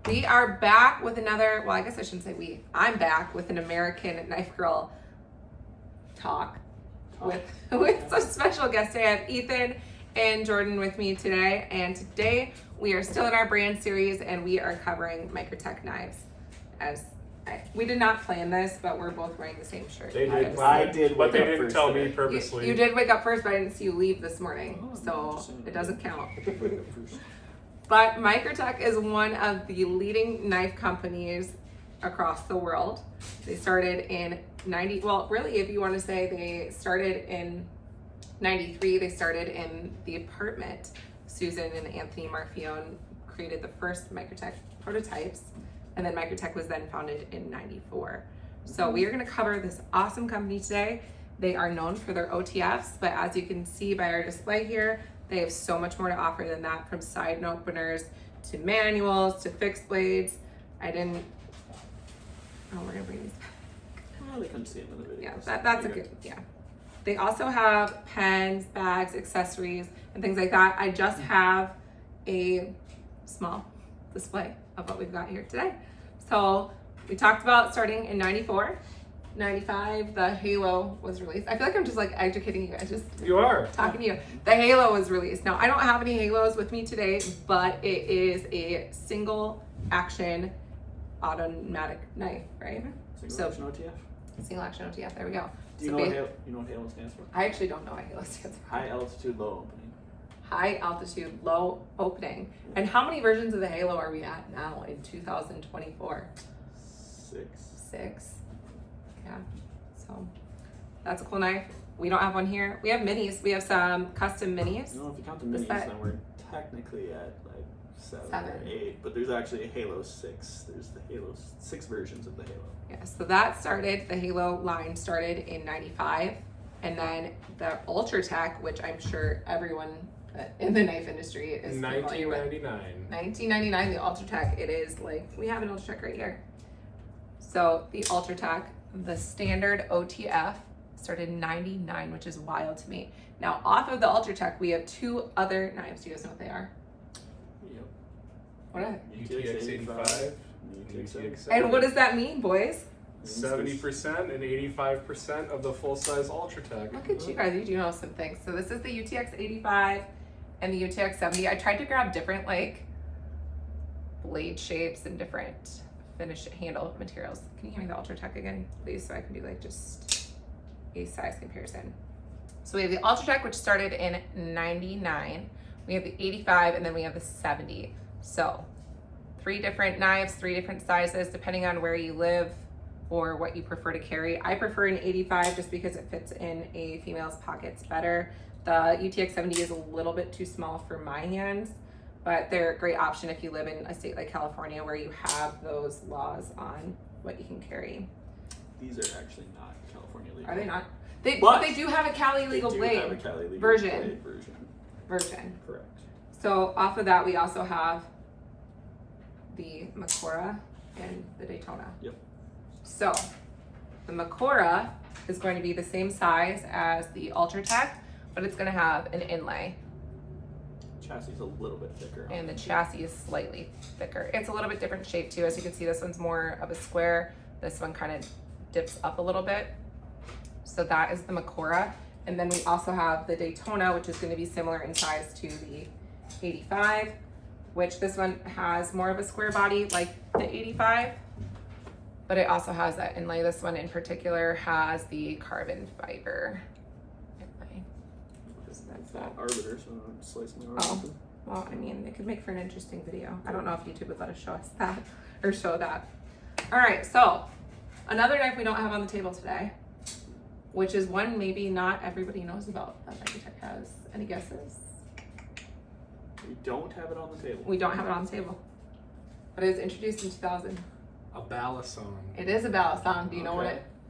We are back with another, well, I guess I shouldn't say we. I'm back with an American Knife Girl talk. With some special guests. I have Ethan and Jordan with me today, and today we are still in our brand series and we are covering Microtech knives. We did not plan this, but we're both wearing the same shirt. They did. I did, but they didn't tell me purposely. You did wake up first, but I didn't see you leave this morning, so it doesn't count. But Microtech is one of the leading knife companies across the world. They started in if you want to say they started in 93, they started in the apartment. Susan and Anthony Marfione created the first Microtech prototypes, and then Microtech was then founded in 94. So we are going to cover this awesome company today. They are known for their OTFs, but as you can see by our display here, they have so much more to offer than that, from side openers to manuals to fixed blades. We're gonna bring these back. Well, they couldn't see it in the video. Yeah, that's a good, yeah. They also have pens, bags, accessories, and things like that. I just have a small display of what we've got here today. So we talked about starting in 94. 95, the Halo was released. I feel like I'm just like educating you. You are talking to you. The Halo was released. Now I don't have any Halos with me today, but it is a single action automatic knife, right? Single action OTF. Single action OTF. There we go. Do you know what Halo stands for? I actually don't know what Halo stands for. High altitude, low opening. High altitude, low opening. And how many versions of the Halo are we at now in 2024? 6. Yeah, so that's a cool knife. We don't have one here. We have minis. We have some custom minis. You know, if you count the minis, then we're technically at like 7 or 8. But there's actually a Halo 6. There's the Halo 6 versions of the Halo. Yeah, so that started, the Halo line started in 95. And then the Ultratech, which I'm sure everyone in the knife industry is 1999. 1999, the Ultratech. It is like, we have an Ultratech right here. So the Ultratech, the standard OTF, started in 99, which is wild to me. Now, off of the Ultratech, we have two other knives. Do you guys know what they are? Yep. What are they? UTX 85. And what does that mean, boys? 70% and 85% of the full-size Ultratech. Look at you guys, you do know some things. So this is the UTX 85 and the UTX 70. I tried to grab different like blade shapes and different finish handle materials. Can you hand me the Ultratech again, please, so I can do like just a size comparison. So we have the Ultratech, which started in 99. We have the 85, and then we have the 70. So 3 different knives, 3 different sizes, depending on where you live or what you prefer to carry. I prefer an 85 just because it fits in a female's pockets better. The UTX 70 is a little bit too small for my hands, but they're a great option if you live in a state like California where you have those laws on what you can carry. These are actually not California legal. Are they not? But they do have a Cali legal blade version. Correct. So off of that, we also have the Microtech and the Daytona. Yep. So the Microtech is going to be the same size as the Ultratech, but it's going to have an inlay. Chassis is a little bit thicker. And the chassis is slightly thicker. It's a little bit different shape too. As you can see, this one's more of a square. This one kind of dips up a little bit. So that is the Microtech. And then we also have the Daytona, which is going to be similar in size to the 85, which this one has more of a square body like the 85, but it also has that inlay. This one in particular has the carbon fiber inlay. That's that arbiter, so I'm slicing my arm. Well, I mean, it could make for an interesting video. I don't know if YouTube would let us show us that or show that. All right, so another knife we don't have on the table today, which is one maybe not everybody knows about that Microtech has. Any guesses? We don't have it on the table. We don't have it on the table, but it was introduced in 2000. A balisong. It is a balisong. Do you know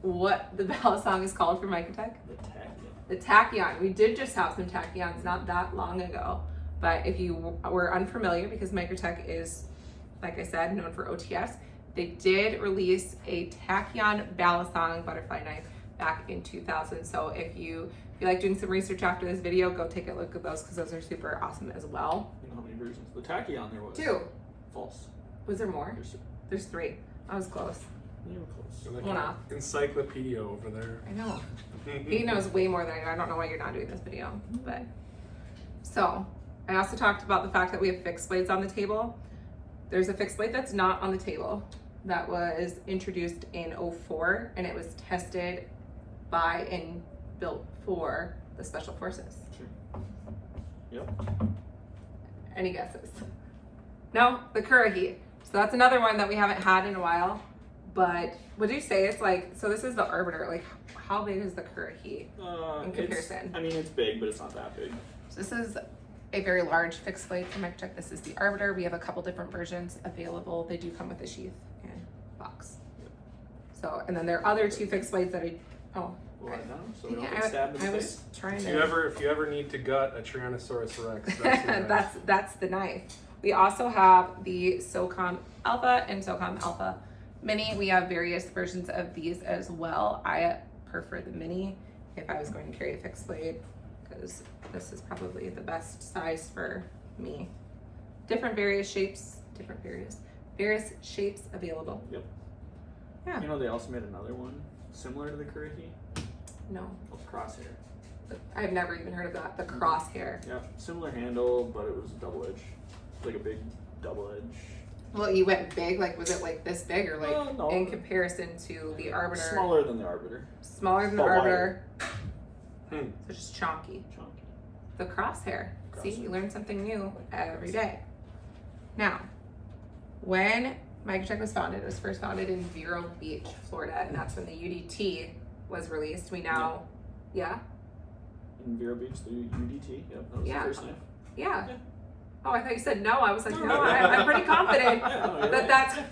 what the balisong is called for Microtech? The Tachyon. The Tachyon. We did just have some Tachyons not that long ago, but if you were unfamiliar, because Microtech is, like I said, known for OTFs, they did release a Tachyon balisong butterfly knife back in 2000. So if you feel like doing some research after this video, go take a look at those because those are super awesome as well. You know how many versions? The Tachyon there was. 2. False. Was there more? There's, There's 3. I was close. you were close. You're like One an off. encyclopedia over there. I know. He knows way more than I do. I don't know why you're not doing this video, but. So, I also talked about the fact that we have fixed blades on the table. There's a fixed blade that's not on the table that was introduced in 04 and it was tested by and built for the Special Forces. Sure. Yep. Any guesses? No, the Kurahi. So that's another one that we haven't had in a while. But would you say it's like, so this is the Arbiter, like how big is the Kurahi in comparison? I mean, it's big, but it's not that big. So this is a very large fixed blade from Microtech. This is the Arbiter. We have a couple different versions available. They do come with a sheath and box. Yep. So, and then there are other 2 fixed blades that I, Well, okay. no, so we don't Yeah, get stabbed in the I face. was trying If to. you ever need to gut a Tyrannosaurus Rex, that's your knife. that's the knife. We also have the SOCOM Alpha and SOCOM Alpha Mini. We have various versions of these as well. I prefer the Mini if I was going to carry a fixed blade because this is probably the best size for me. Various shapes available. Yep. Yeah. You know, they also made another one similar to the Kurahi No, called Crosshair. I've never even heard of that. The crosshair. Yeah, similar handle, but it was double edge, like a big double edge. Well, you went big. Like, was it like this big or like No. in comparison to the Arbiter? Smaller than the Arbiter. Smaller than the But Arbiter. Hmm. So just chonky. Chunky. The crosshair. See, Crosshair. you learn something new every day. Now, when Microtech was founded, it was first founded in Vero Beach, Florida, and that's when the UDT was released. We now, yeah? In Vero Beach, the UDT. Yep, that was Yeah. the first knife. Yeah. Yeah. Oh, I thought you said no. I was like, no, I'm pretty confident Yeah, no, you're that right.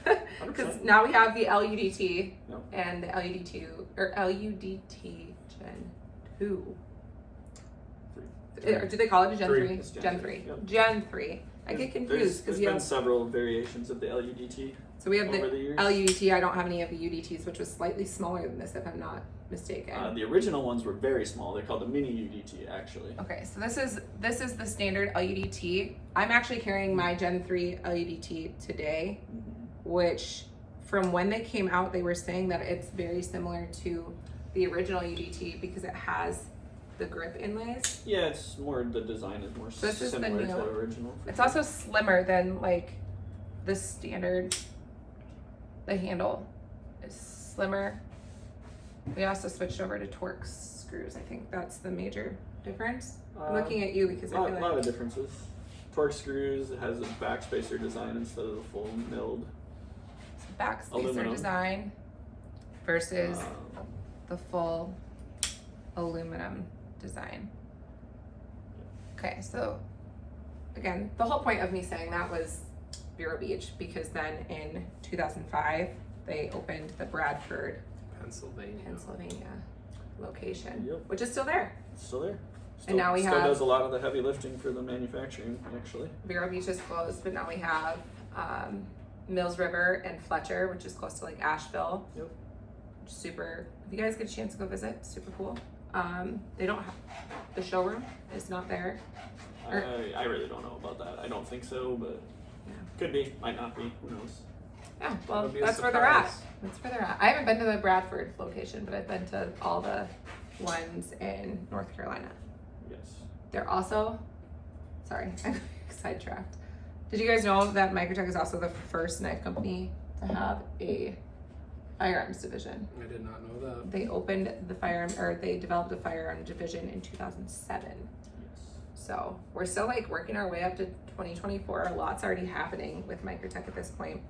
that's because 100%. now we have the LUDT Yep. and the LUD2 or LUDT Gen 2. Or do they call it a Gen 3? It's Gen 3. Yep. Gen 3. I get confused because There's you been have. several variations of the LUDT So we have the over the years. LUDT. I don't have any of the UDTs, which was slightly smaller than this, if I'm not mistaken. The original ones were very small. They're called the mini UDT, actually. Okay, so this is the standard LUDT. I'm actually carrying my Gen 3 LUDT today, which from when they came out, they were saying that it's very similar to the original UDT because it has the grip inlays. Yeah, it's more, the design is more So this is the similar to new- the original. It's also slimmer than like the standard. The handle is slimmer. We also switched over to Torx screws. I think that's the major difference. I'm looking at you because I a feel lot like of differences. Torx screws, it has a backspacer design instead of the full milled. backspacer Aluminum. design versus Um, the full aluminum design. Okay, so again, the whole point of me saying that was Vero Beach because then in 2005 they opened the Bradford, Pennsylvania location, Yep. which is still there. It's still there. And now we still have- does a lot of the heavy lifting for the manufacturing, actually. Vero Beach is closed, but now we have Mills River and Fletcher, which is close to like Asheville. Yep. Super. If you guys get a chance to go visit, super cool. They don't have the showroom is not there. I really don't know about that. I don't think so, but Yeah. could be, might not be. Who knows? Yeah, well, That'd be a that's where they're at. surprise. That's where they're at. I haven't been to the Bradford location, but I've been to all the ones in North Carolina. Yes. They're also, sorry, I'm sidetracked. Did you guys know that Microtech is also the first knife company to have a firearms division? I did not know that. They opened the they developed a firearm division in 2007. Yes. So we're still like working our way up to 2024. A lot's already happening with Microtech at this point.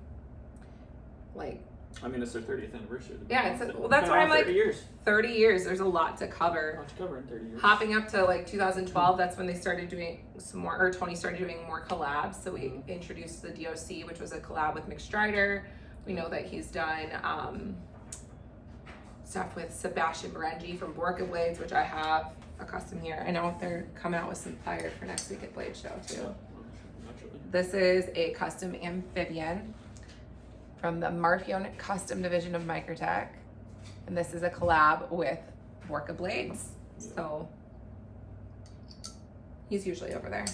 Like, I mean, it's their 30th anniversary. Yeah, it's Been well, that's been why on I'm like 30 years. 30 years. There's a lot to cover. Lot to cover in 30 years. Hopping up to like 2012, that's when they started doing some more, or Tony started doing more collabs. So we introduced the DOC, which was a collab with McStrider. We know that he's done stuff with Sebastian Berengi from Borka Blades, which I have a custom here. I know they're coming out with some fire for next week at Blade Show too. Yeah, well, naturally. This is a custom amphibian from the Marfion Custom Division of Microtech. And this is a collab with Borka Blades. Yeah. So he's usually over there.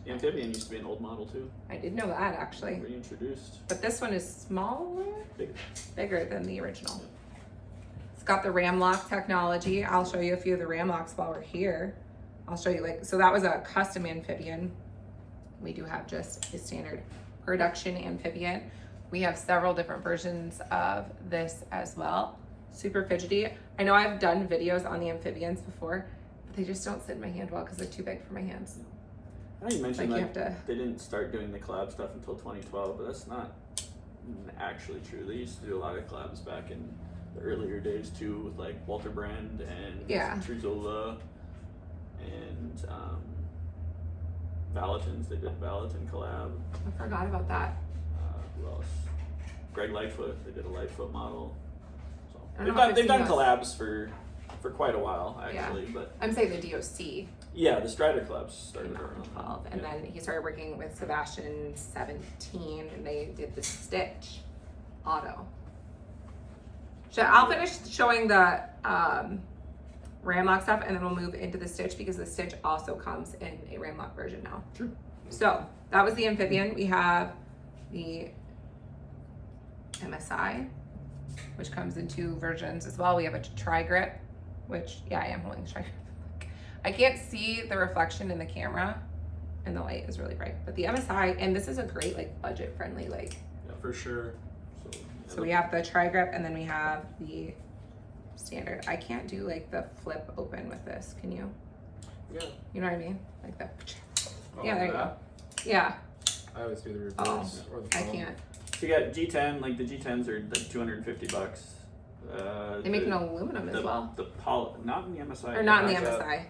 The Amphibian used to be an old model too. I did know that actually. Reintroduced. But this one is smaller, Bigger. bigger than the original. It's got the ram lock technology. I'll show you a few of the ram locks while we're here. I'll show you so that was a custom Amphibian. We do have just a standard production Amphibian. We have several different versions of this as well. Super fidgety. I know I've done videos on the Amphibians before, but they just don't sit in my hand well because they're too big for my hands. I know you mentioned Like, you have to- they didn't start doing the collab stuff until 2012, but that's not actually true. They used to do a lot of collabs back in the earlier days too, with like Walter Brand and Truzola and Valentins. They did Valentin collab. I forgot about that. Who else? Greg Lightfoot. They did a Lightfoot model. So I don't know if they've done I've seen collabs for quite a while actually, but I'm saying the DOC. yeah, the Strider collabs started In around 12, and then he started working with Sebastian in 17, and they did the Stitch Auto. So I'll finish showing the Ramlock stuff, and then we'll move into the Stitch because the Stitch also comes in a Ramlock version now. Sure. So that was the Amphibian. We have the MSI, which comes in 2 versions as well. We have a Tri-Grip, which, yeah, I am holding the Tri-Grip. I can't see the reflection in the camera, and the light is really bright. But the MSI, and this is a great budget friendly Yeah, for sure. So we have the Tri-Grip, and then we have the standard. I can't do the flip open with this. Can you? Yeah. You know what I mean? Like that. Oh, Yeah, there you go. that? Yeah. I always do the reverse or the I phone. can't. So you got G10, the G10s are like $250. They make an aluminum as well. The not in the MSI. Or not in the That's MSI.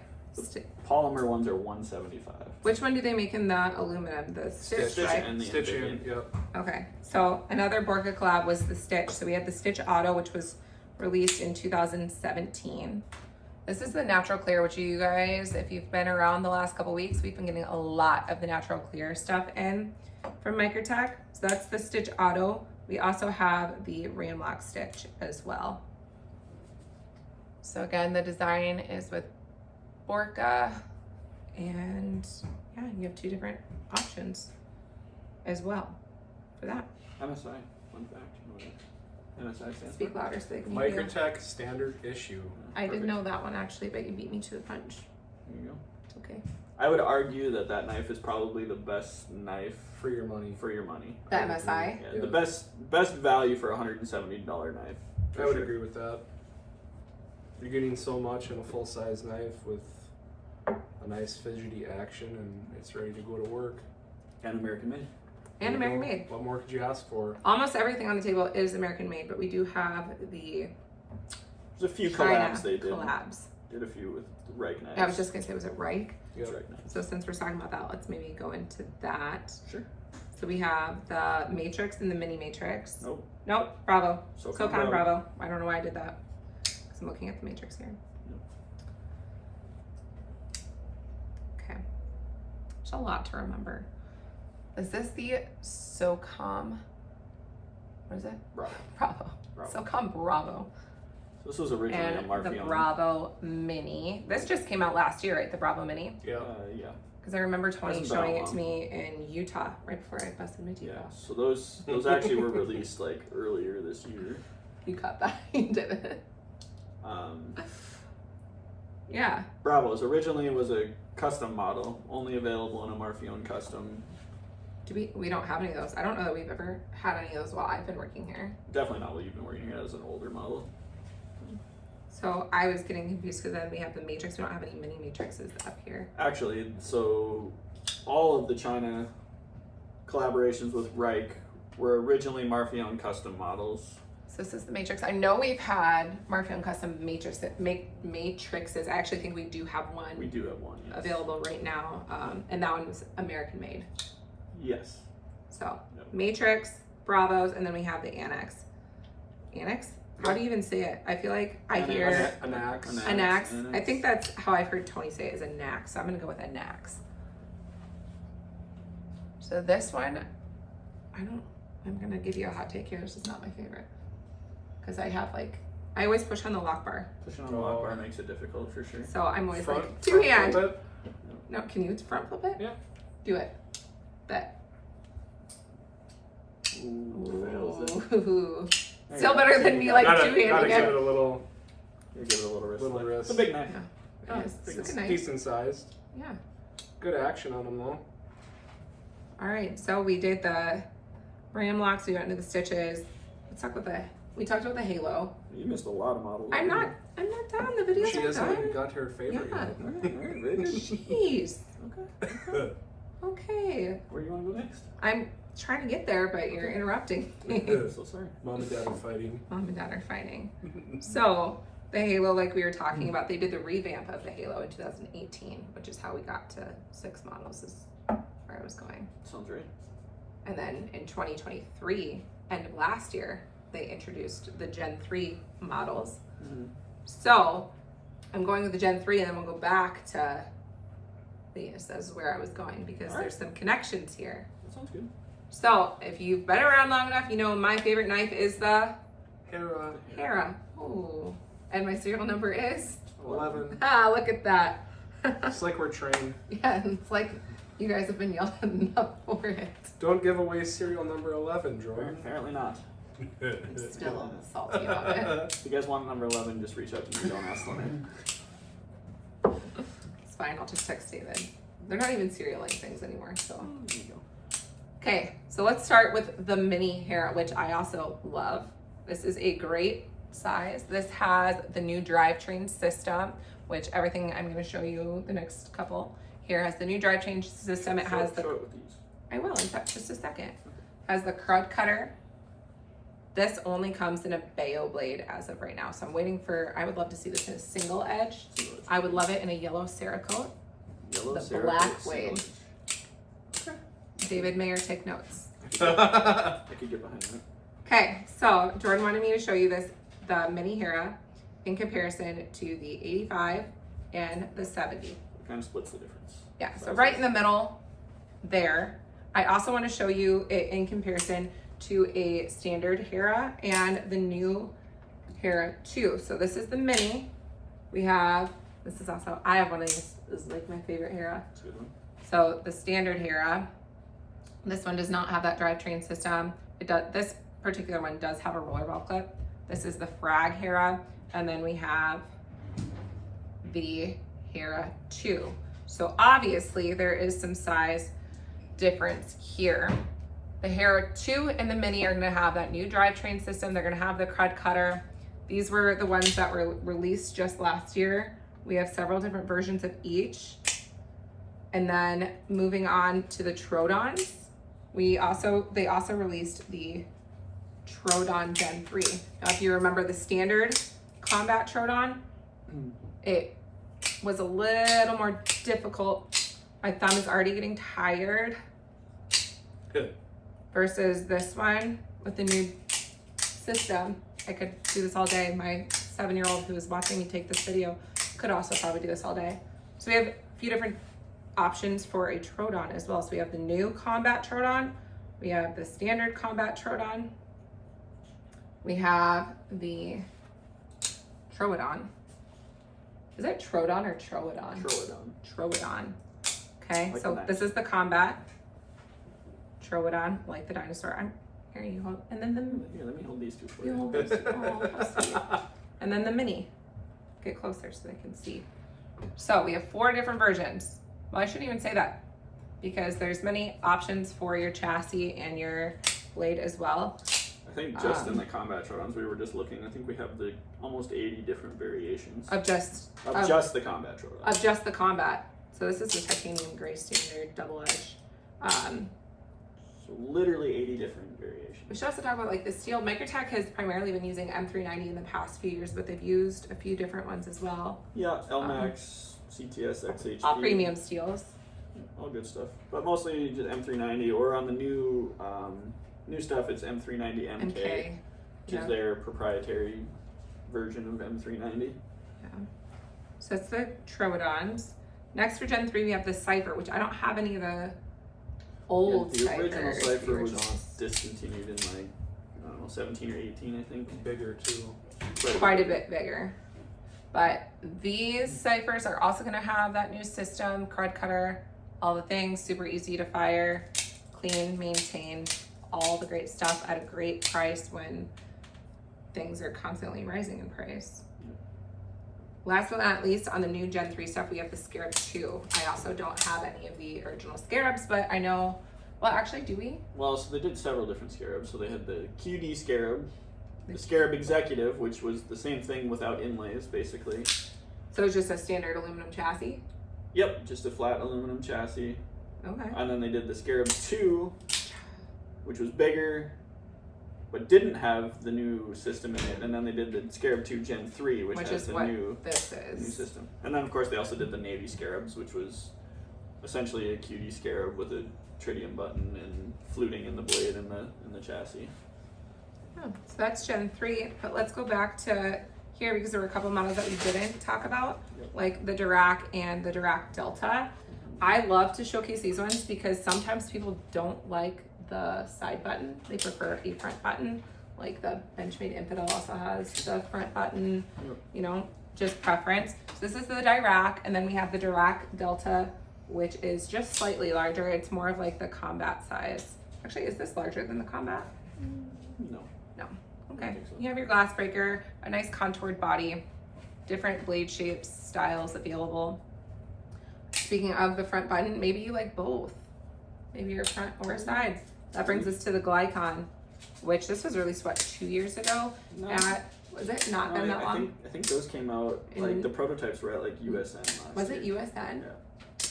Polymer ones are $175. Which one do they make in the aluminum? The Stitch, Stitch right? and the Stitch in, Amphibian. yep. Okay, so another Borka collab was the Stitch. So we had the Stitch Auto, which was released in 2017. This is the natural clear, which you guys, if you've been around the last couple weeks, we've been getting a lot of the natural clear stuff in from Microtech. So that's the Stitch Auto. We also have the Ramlock Stitch as well. So again, the design is with Borka, and yeah, you have 2 different options as well for that. MSI, fun fact. You know what MSI stands Speak for? louder so they can hear you. Microtech standard issue. I didn't Perfect. know that one actually, but you beat me to the punch. There you go. It's okay. I would argue that knife is probably the best knife For your money. for your money. The I would MSI? agree. Yeah, the best value for a $170 knife. for I would sure. agree with that. You're getting so much in a full-size knife with a nice fidgety action, and it's ready to go to work. And American made. And American made. What more could you ask for? Almost everything on the table is American made, but we do have the There's a few China collabs they did. collabs. Did a few with Reich knives. I was just gonna say, was it Reich? Yep. Reich knives. So since we're talking about that, let's maybe go into that. Sure. So we have the Matrix and the Mini Matrix. Nope. Nope, Bravo. SOCOM SOCOM Bravo. I don't know why I did that. Because I'm looking at the Matrix here. Okay. There's a lot to remember. Is this the SOCOM? What is it? Bravo. Bravo. Bravo. SOCOM Bravo. So this was originally a And Marfion. the Bravo Mini. This just came out last year, right? The Bravo Mini. Yeah. Yeah. Because I remember Tony Hasn't been showing it long. to me in Utah right before I busted my teeth Yeah. off. So those actually were released earlier this year. You cut that. You didn't. Yeah. Bravos originally was a custom model, only available in a Marfion custom. We don't have any of those. I don't know that we've ever had any of those while I've been working here. Definitely not what you've been working here as an older model. So I was getting confused because then we have the Matrix. We don't have any mini Matrixes up here. Actually, so all of the China collaborations with Reich were originally Marfion custom models. So this is the Matrix. I know we've had Marfion custom matrices. I actually think we do have one We do have one, yes. available right now, and that one was American made. Yes. So Yep. Matrix, Bravos, and then we have the Annex. Annex? How do you even say it? I feel like I Annex. hear An axe. Annex. I Annex. think that's how I've heard Tony say it, is Annex. So I'm gonna go with Annex. So this one, I'm gonna give you a hot take here. This is not my favorite. Because I have I always push on the lock bar. Pushing on the lock bar makes it difficult for sure. So I'm always Front, two hand. flip it. No, can you front flip it? Yeah. Do it. That. Ooh, fails it. Ooh. There Still you go. better than me like Gotta two-handing give it it. a little You give it a little wrist. Little flick. wrist. It's a big knife. Yeah. Oh, it's it's a nice. decent sized. Yeah. Good action on them though. All right, so we did the ram locks. We went into the stitches. Let's talk about we talked about the halo. You missed a lot of models. I'm not done. The video's She not hasn't done. even got her favorite Yeah. yet. Alright, very good. Jeez. Okay. Okay. Where do you want to go next? I'm trying to get there, but you're interrupting. So sorry. Mom and Dad are fighting. Mom and Dad are fighting. So the Halo, like we were talking about, they did the revamp of the Halo in 2018, which is how we got to 6 models is where I was going. Sounds right. And then in 2023, end of last year, they introduced the Gen 3 models. Mm-hmm. So I'm going with the Gen 3 and then we'll go back to these. That's where I was going because there's some connections here. That sounds good. So if you've been around long enough, you know my favorite knife is the Hera. Hera. Ooh. And my serial number is? 11. Ah, look at that. It's like we're trained. Yeah, it's like you guys have been yelling up for it. Don't give away serial number 11, Jordan. Apparently not. I'm still salty about it. If you guys want number 11, just reach out to me. Don't ask them. It's fine, I'll just text David. They're not even serialing things anymore, so. There you go. Okay, so let's start with the mini Hera, which I also love. This is a great size. This has the new drivetrain system, which everything I'm going to show you the next couple here has the new drivetrain system. It has the. Show it with these. I will in fact just a second. Has the crud cutter. This only comes in a Bayo blade as of right now, so I'm waiting for. I would love to see this in a single edge. I would love it in a yellow Cerakote. Yellow The Cerakote black single blade. edge. Okay. David Mayer, take notes. I could get behind that. Okay, so Jordan wanted me to show you the mini Hera in comparison to the 85 and the 70. It kind of splits the difference. Yeah, so right in the middle there. I also want to show you it in comparison to a standard Hera and the new Hera 2. So this is the mini. We have, this is also, I have one of these. This is like my favorite Hera. That's a good one. So the standard Hera, this one does not have that drivetrain system. It does. This particular one does have a roller ball clip. This is the Frag Hera, and then we have the Hera 2. So obviously there is some size difference here. The Hera 2 and the Mini are gonna have that new drivetrain system. They're gonna have the crud cutter. These were the ones that were released just last year. We have several different versions of each. And then moving on to the Trodons, they also released the Trodon Gen 3. Now, if you remember the standard combat Trodon, it was a little more difficult. My thumb is already getting tired. Good. Versus this one with the new system. I could do this all day. My 7-year-old who is watching me take this video could also probably do this all day. So we have a few different options for a Trodon as well. So we have the new combat Trodon. We have the standard combat Trodon. We have the Troodon. Is it Trodon or Troodon? Troodon. Troodon. Okay, Like so the this is the combat Troodon, like the dinosaur. Here you hold, and then the Here, let me hold these two for you you. hold this. Oh, how sweet. And then the mini. Get closer so they can see. So we have 4 different versions. Well, I shouldn't even say that because there's many options for your chassis and your blade as well. I think just in the combat Trodons, we were just looking. I think we have the almost 80 different variations Of just just the combat Trodon. of just the combat. So this is the titanium gray standard double edge. So literally 80 different We variations. should also talk about like the steel. Microtech has primarily been using M390 in the past few years, but they've used a few different ones as well. Yeah, LMAX, CTS, XHP. All premium steels. All good stuff. But mostly just M390 or on the new new stuff, it's M390 MK, MK. which Yeah. is their proprietary version of M390. Yeah. So it's the Troodons. Next for Gen 3, we have the Cypher, which I don't have any of the old Yeah, the original Cyphers. Cypher The was original. discontinued in like, I don't know, 17 or 18, I think. Bigger too. Quite a bit bigger. But these Cyphers are also going to have that new system, crud cutter. all the things, super easy to fire, clean, maintain, all the great stuff at a great price when things are constantly rising in price. Last but not least, on the new Gen 3 stuff, we have the Scarab 2. I also don't have any of the original Scarabs, but I know, well, actually, do we? Well, so they did several different Scarabs. So they had the QD Scarab, the Scarab Executive, which was the same thing without inlays, basically. So it's just a standard aluminum chassis? Yep, just a flat aluminum chassis. Okay. And then they did the Scarab 2, which was bigger, but didn't have the new system in it. And then they did the Scarab 2 Gen 3, which has is the what new system. And then, of course, they also did the Navy Scarabs, which was essentially a QD Scarab with a tritium button and fluting in the blade in the chassis. Oh, so that's Gen 3, but let's go back to here because there were a couple models that we didn't talk about, like the Dirac and the Dirac Delta. I love to showcase these ones because sometimes people don't like the side button. They prefer a front button. Like the Benchmade Infidel also has the front button, you know, just preference. So this is the Dirac, and then we have the Dirac Delta, which is just slightly larger. It's more of like the combat size. Actually, is this larger than the combat? No. No. I Okay. don't think so. You have your glass breaker, a nice contoured body, different blade shapes, styles available. Speaking of the front button, maybe you like both. Maybe you're front or side. That brings us to the Glycon, which this was released, what, 2 years ago? No. Was it not been that long? I think those came out, like, the prototypes were at, like, USN last Was year. it USN? Yeah.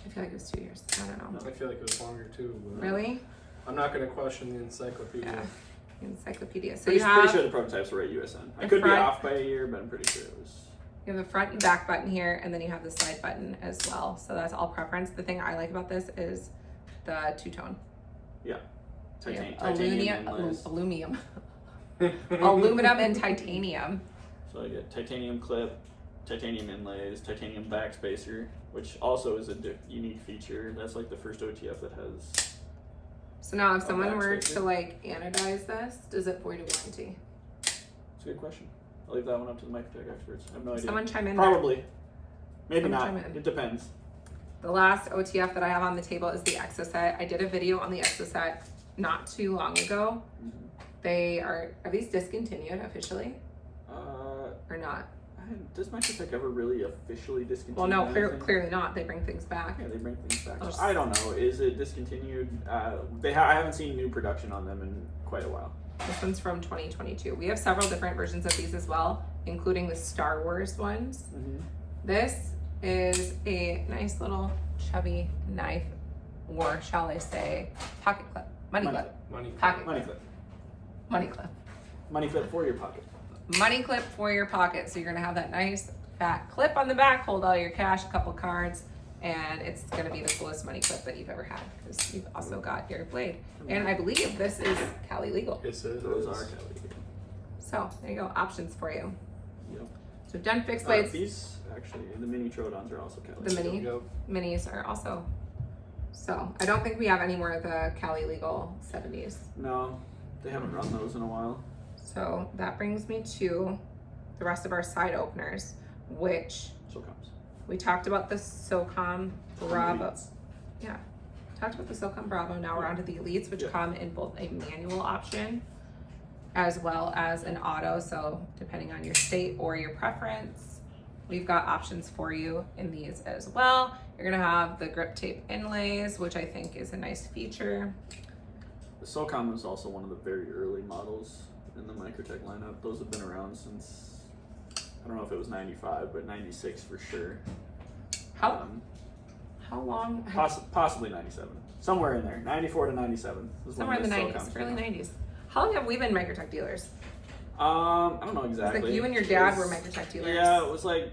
I feel like it was 2 years. I don't know. I feel like it was longer too. But Really? I'm not going to question the encyclopedia. Yeah. Encyclopedia. So Pretty, you have, pretty sure the prototypes were at USN. I the could be front- off by a year, but I'm pretty sure it was. you have the front and back button here, and then you have the side button as well. So that's all preference. The thing I like about this is the two-tone. Yeah. So you have Titanium inlays. aluminum and titanium. So I get titanium clip, titanium inlays, titanium backspacer, which also is a unique feature. That's like the first OTF that has. So now if A someone were backspacer? to like anodize this, does it void a warranty? It's a good question. I'll leave that one up to the Microtech experts. I have no idea. Someone chime in there. Probably. Maybe Someone not. chime in. It depends. The last OTF that I have on the table is the Exoset. I did a video on the Exoset not too long ago. Are these discontinued officially or not? Does Microtech ever really officially discontinue? Well, no, anything? clearly not. They bring things back. Yeah, they bring things back. Oh, So I don't know. Is it discontinued? I haven't seen new production on them in quite a while. This one's from 2022. We have several different versions of these as well, including the Star Wars ones. This is a nice little chubby knife, or shall I say, pocket clip, money clip, pocket Money clip, clip. money clip, Money clip for your pocket. money clip for your pocket. So you're gonna have that nice fat clip on the back, hold all your cash, a couple cards, and it's gonna be the coolest money clip that you've ever had because you've also got your blade. And I believe this is Cali legal. Yes, it Those is. are Kelly. So there you go, options for you. Yep. So we've done fixed blades. These actually, the mini Trodons are also Kelly. The mini Yep. minis are also. So I don't think we have any more of the Cali legal 70s. No, they haven't run those in a while. So that brings me to the rest of our side openers, which So comes. we talked about the SOCOM Bravo. Elites. Yeah, talked about the SOCOM Bravo. Now we're on to the Elites, which come in both a manual option as well as an auto. So depending on your state or your preference, we've got options for you in these as well. You're gonna have the grip tape inlays, which I think is a nice feature. The SOCOM was also one of the very early models in the Microtech lineup. Those have been around since, I don't know if it was 95, but 96 for sure. How long? Possibly 97. Somewhere in there. 94 to 97. Was Somewhere in the when 90s, SOCOMs early came out. 90s. How long have we been Microtech dealers? I don't know exactly. It's like you and your It dad was- were Microtech dealers. Yeah, it was like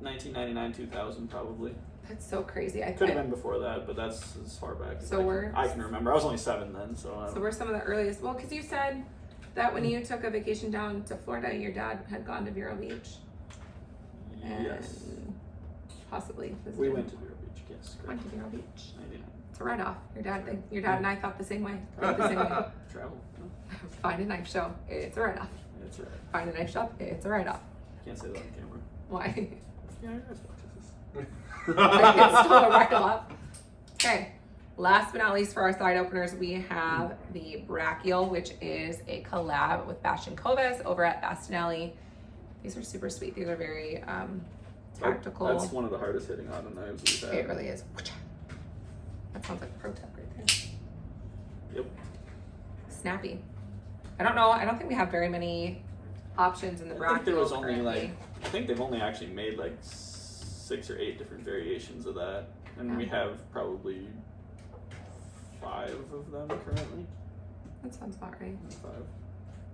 1999, 2000 probably. That's so crazy. I Could have think. been before that, but that's as far back as So we're- I can remember. I was only 7 then, so. So we're some of the earliest. Well, because you said that when you took a vacation down to Florida, your dad had gone to Vero Beach. Yes. And possibly visited. We went to Vero Beach, yes. Went to Vero Beach. 99. It's a write-off. Your dad and I thought the same way. Thought the same way. Travel. No, Find a knife show. It's a write-off. it's alright. Find a knife shop. It's a write-off. Can't say that on camera. Why? Yeah, I guess watches this. It's still a write-off. Okay, last but not least for our side openers, we have the Brachial, which is a collab with Bastian Koves over at Bastinelli. These are super sweet. These are very tactical. That's one of the hardest hitting auto knives we've had. It really is. That sounds like Pro Tech right there. Yep. Snappy. I don't know. I don't think we have very many options in the Brachial. I think there was only currently. I think they've only actually made like 6 or 8 different variations of that. And we have probably 5 of them currently. That sounds about right. 5.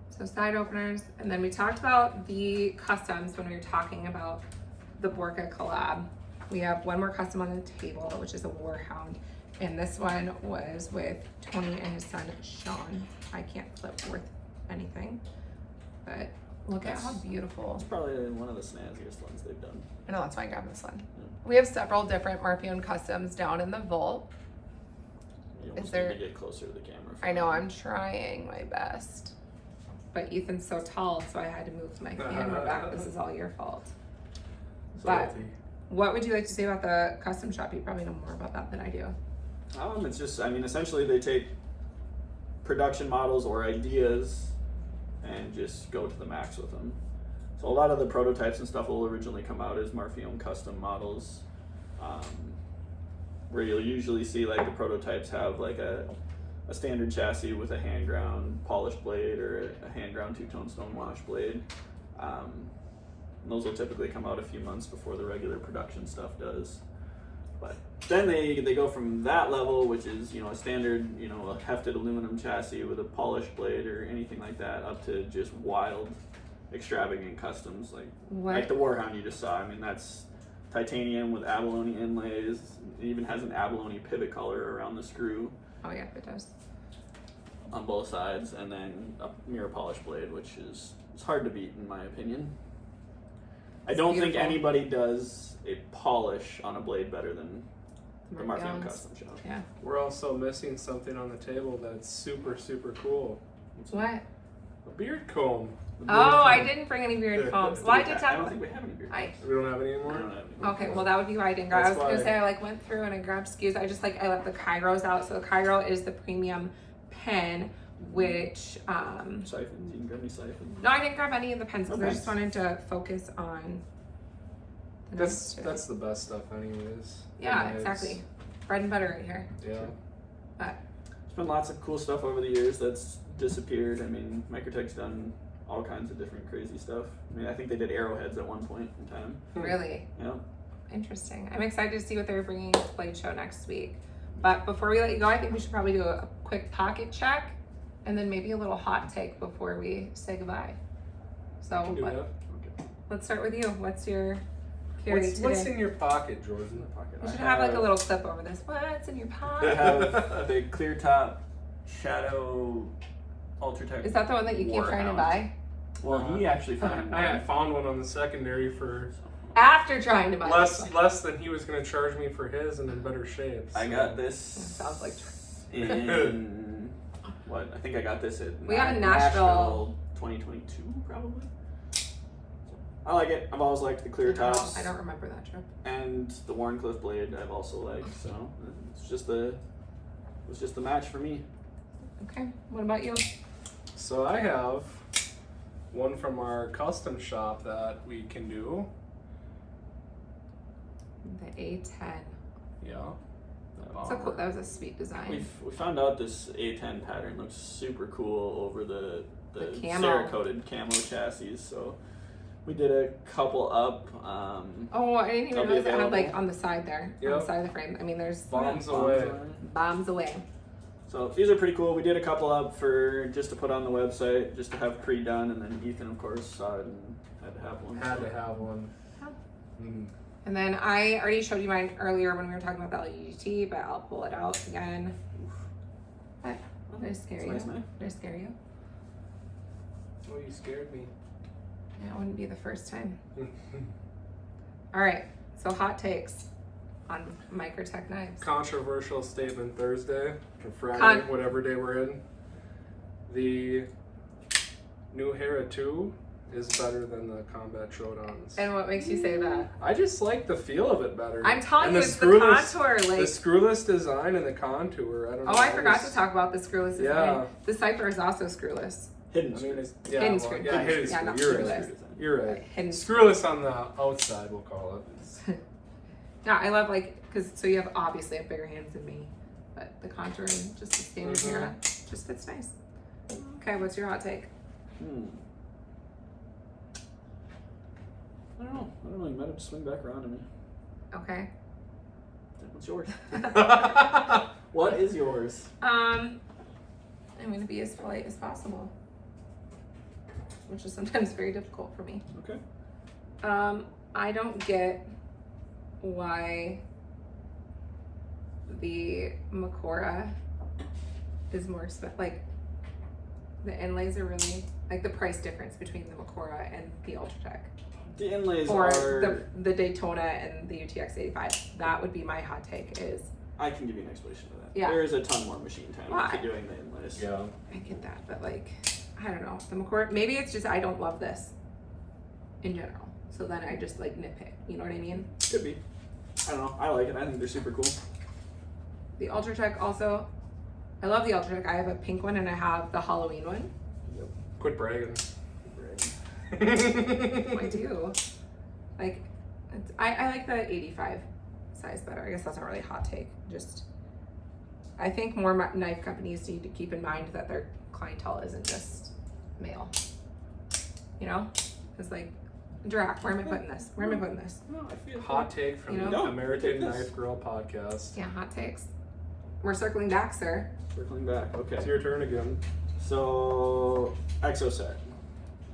So side openers, and then we talked about the customs when we were talking about the Borka collab. We have one more custom on the table, which is a Warhound, and this one was with Tony and his son Sean. I can't flip worth anything, but look at how beautiful. It's probably one of the snazziest ones they've done. I know, that's why I grabbed this one. We have several different Murphy-owned customs down in the vault. You almost Is there- need to get closer to the camera. I know, I'm trying my best. But Ethan's so tall, so I had to move my camera back. This is all your fault. But what would you like to say about the custom shop? You probably know more about that than I do. It's just, I mean, essentially they take production models or ideas and just go to the max with them. So a lot of the prototypes and stuff will originally come out as Murphy-owned custom models, where you'll usually see like the prototypes have like a standard chassis with a hand ground polished blade or a hand ground 2-tone stone wash blade. And those will typically come out a few months before the regular production stuff does. But then they go from that level, which is, you know, a standard, you know, a hefted aluminum chassis with a polished blade or anything like that, up to just wild, extravagant customs like the Warhound you just saw. I mean, that's titanium with abalone inlays. It even has an abalone pivot collar around the screw. Oh yeah, it does. On both sides, and then a mirror polish blade, which is it's hard to beat in my opinion. I don't think anybody does a polish on a blade better than the Murphy-owned custom shop. Yeah. We're also missing something on the table that's super, super cool. What? A beard comb. Oh, I didn't bring any beard combs. Well, I did I talk don't about. think we have any beard combs. We don't have any anymore? I don't have any. Okay, well that would be why I didn't grab. I was That's gonna why. say I like went through and I grabbed SKUs. I just I left the Kairos out. So the Kairo is the premium pen, which Siphons, you can grab me siphons. no, I didn't grab any of the pens because I Okay. just wanted to focus on. The That's knives that's the best stuff anyways. yeah, The knives. exactly. Bread and butter right here. Yeah. But There's been lots of cool stuff over the years that's disappeared. I mean, Microtech's done all kinds of different crazy stuff. I mean, I think they did arrowheads at one point in time. really Yeah. interesting. I'm excited to see what they're bringing to Blade Show next week. But before we let you go, I think we should probably do a quick pocket check and then maybe a little hot take before we say goodbye. So Do that. let's start with you. What's your carry today? What's in your pocket, Jordan? We should have like a little clip over this. What's in your I pocket? have the clear top Shadow Ultratech. Is that the one that you keep trying to buy? Well, he actually found I had found one on the secondary for After trying to buy this one. less than he was going to charge me for his and in better shape. I so. got this. Sounds like in what? I think I got this at We got a Nashville 2022 probably. I like it. I've always liked the clear tops. I don't remember that trip. And the Warncliffe blade I've also liked. So it's just the match for me. Okay. What about you? So I have one from our custom shop that we can do. The A10. Yeah. So cool. That was a sweet design. We found out this A10 pattern looks super cool over the The camo. Cerakoted camo chassis. So we did a couple up. Oh, I didn't even They'll be realize it had available. like on the side there, on the Yep. side of the frame. I mean, there's Bombs away. bombs away. So these are pretty cool. We did a couple up for just to put on the website, just to have pre-done, and then Ethan, of course, saw it and had to have one. Had to have one. Huh. Mm. And then I already showed you mine earlier when we were talking about the LUT, but I'll pull it out again. What? Did I scare It's you? nice, man. Did I scare you? Oh, you scared me. That wouldn't be the first time. All right. So hot takes on Microtech knives. Controversial statement Thursday or Friday, whatever day we're in. The new Hera 2 is better than the Combat Showdowns. And what makes you say that? I just like the feel of it better. I'm telling And you, it's the contour. Like, the screwless design and the contour. I don't know. oh, I forgot to talk about the screwless design. Yeah. The Cypher is also screwless. Hidden I screw. mean, it's, Hidden screw. Yeah, hidden Yeah, screw. not You're screwless. right. You're right. Hidden Screwless on the outside, we'll call it. Yeah, I love because so you have obviously have bigger hands than me, but the contouring, just the standard Mira, just fits nice. Okay, what's your hot take? I don't know. You might have to swing back around to me. Okay. What's yours? What is yours? I'm gonna be as polite as possible, which is sometimes very difficult for me. Okay. I don't get why the Microtech is more expensive. Like, the inlays are really, like, the price difference between the Microtech and the Ultratech. The inlays Or are... the Daytona and the UTX 85. That would be my hot take is... I can give you an explanation of that. Yeah. There is a ton more machine time Why? to doing the inlays. Yeah. I get that, but, like, I don't know. The Microtech, maybe it's just I don't love this in general. So then I just, like, nitpick. You know what I mean? Could be. I don't know. I like it. I think they're super cool. The Ultratech also... I love the Ultratech. I have a pink one and I have the Halloween one. Quit bragging. I do. Like, I like the 85 size better. I guess that's not really a hot take. Just, I think more knife companies need to keep in mind that their clientele isn't just male. You know? It's like, Drac, where am I putting this? Where am I putting this? No, I feel Hot take from You the know? American Knife Girl podcast. Yeah, hot takes. We're circling back, sir. Circling back. Okay. It's your turn again. So, Exoset.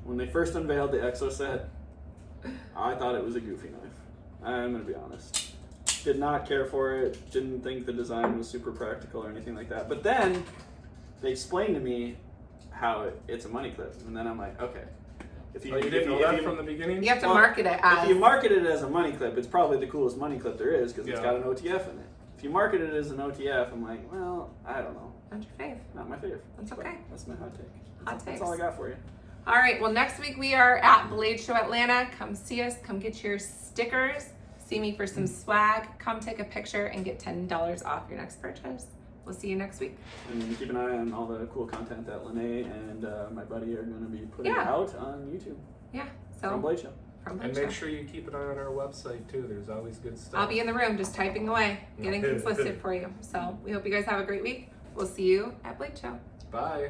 When they first unveiled the Exoset, I thought it was a goofy knife. I'm gonna be honest. Did not care for it. Didn't think the design was super practical or anything like that. But then they explained to me how it's a money clip, and then I'm like, okay. If You didn't know that from the beginning? You have to market it as... If you market it as a money clip, it's probably the coolest money clip there is because it's Yeah. got an OTF in it. If you market it as an OTF, I'm like, well, I don't know. Not your fave. Not my favorite. That's But okay. that's my hot take. Hot That's takes. all I got for you. All right, well, next week we are at Blade Show Atlanta. Come see us. Come get your stickers. See me for some swag. Come take a picture and get $10 off your next purchase. We'll see you next week. And keep an eye on all the cool content that Lene and my buddy are going to be putting Yeah. out on YouTube. Yeah, From so Blade Show. from Blade And Show. make sure you keep an eye on our website too. There's always good stuff. I'll be in the room just typing away, getting things listed for you. So we hope you guys have a great week. We'll see you at Blade Show. Bye.